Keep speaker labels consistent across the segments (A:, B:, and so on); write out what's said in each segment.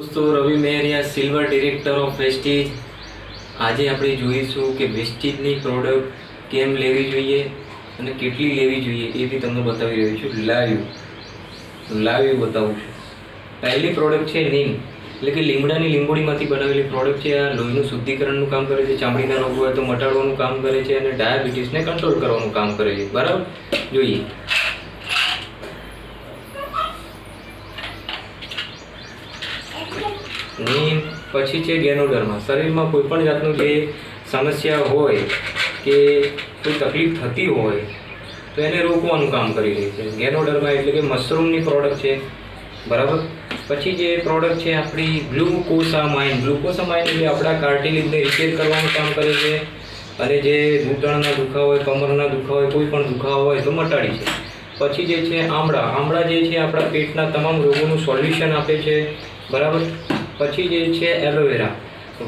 A: दोस्तों रवि मेहरिया silver director of Vestige. આજે આપણે જોઈશું કે વેસ્ટીજની પ્રોડક્ટ કેમ લેવી જોઈએ અને કેટલી લેવી જોઈએ એ બી તમને બતાવી રહ્યો છું। લાઈવ બતાવું છું। પહેલી પ્રોડક્ટ છે નીમ, એટલે કે લીમડાની લીંબોળીમાંથી બનાવેલી પ્રોડક્ટ છે। આ લોહીનું શુદ્ધિકરણનું કામ કરે છે, ચામડીના રોગ હોય તો મટાડવાનું કામ કરે છે અને ડાયાબિટીસને કંટ્રોલ કરવાનું કામ કરે છે। બરાબર, જોઈએ। નીમ પછી છે ગેનોડર્મા। શરીરમાં કોઈ પણ જાતનું જે સમસ્યા હોય કે કોઈ તકલીફ થતી હોય તો એને રોકવાનું કામ કરી રહી છે। ગેનોડર્મા એટલે કે મશરૂમની પ્રોડક્ટ છે, બરાબર। પછી જે પ્રોડક્ટ છે આપણી ગ્લુકોસામાઇન। ગ્લુકોસામાઇન એટલે આપણા કાર્ટિલેજને રિપેર કરવાનું કામ કરે છે અને જે ઘૂંટણના દુખાવા હોય, કમરના દુખાવા હોય, કોઈ પણ દુખાવા હોય તો મટાડી છે। પછી જે છે આમળા જે છે આપણા પેટના તમામ રોગોનું સોલ્યુશન આપે છે, બરાબર। પછી જે છે એલોવેરા,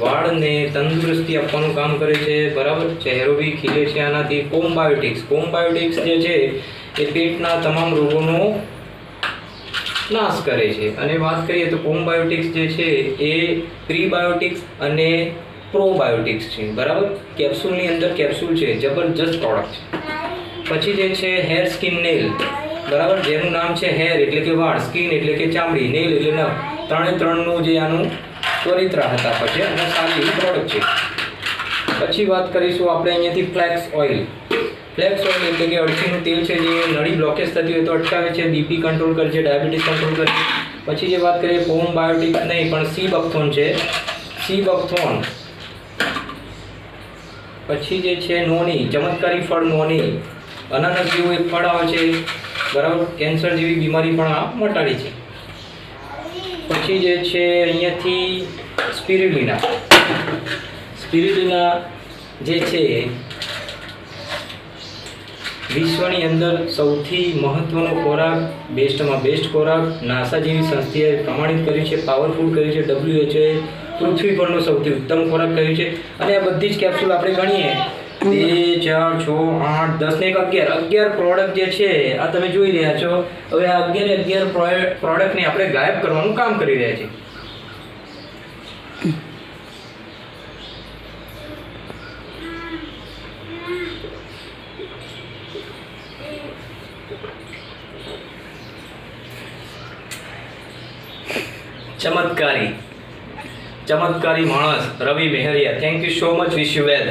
A: વાળને તંદુરસ્તી આપવાનું કામ કરે છે, બરાબર। ચહેરો બી ખીલે છે આનાથી। કોમ્બાયોટિક્સ જે છે એ પેટના તમામ રોગોનો નાશ કરે છે। અને વાત કરીએ તો કોમ્બાયોટિક્સ જે છે એ પ્રીબાયોટિક્સ અને પ્રોબાયોટિક્સ છે, બરાબર। કેપ્સ્યુલની અંદર કેપ્સ્યુલ છે, જબરજસ્ત પ્રોડક્ટ છે। પછી જે છે હેર સ્કિન નેલ, બરાબર, જેનું નામ છે હેર એટલે કે વાળ, સ્કિન એટલે કે ચામડી, નેલ એટલે નખ, ત્રણનું જે આનું ત્વરિત રાહત આપે છે અને સારી એવી પ્રોડક્ટ છે। પછી વાત કરીશું આપણે અહીંયાથી ફ્લેક્સ ઓઇલ એટલે કે અળસીનું તેલ છે, જે નળી બ્લોકેજ થતી હોય તો અટકાવે છે, બીપી કંટ્રોલ કરે છે, ડાયાબિટીસ કંટ્રોલ કરે છે। પછી જે વાત કરીએ કોમ્બાયોટિક્સ નહીં પણ સી બકથોર્ન છે, પછી જે છે નોની, ચમત્કારી ફળ નોની, અનાનસ જેવું એક ફળ આવે છે, બરાબર, કેન્સર જેવી બીમારી પણ આ મટાડી છે। પછી જે છે અહીંયાથી સ્પિરુલિના જે છે વિશ્વની અંદર સૌથી મહત્વનો ખોરાક, બેસ્ટમાં બેસ્ટ ખોરાક, નાસા જેવી સંસ્થાએ પ્રમાણિત કર્યું છે, પાવરફુલ કર્યું છે, WHO પૃથ્વી પરનો સૌથી ઉત્તમ ખોરાક કહ્યું છે। અને આ બધી જ કેપ્સ્યુલ આપણે ગણીએ 2, 4, 6, 8, 10 ને 11 પ્રોડક્ટ જે છે આ તમે જોઈ રહ્યા છો। હવે આ 11 પ્રોડક્ટને આપણે ગાયબ કરવાનું કામ કરી રહ્યા છીએ। ચમત્કારી માણસ Ravi Mehriya, thank you so much, wish you well.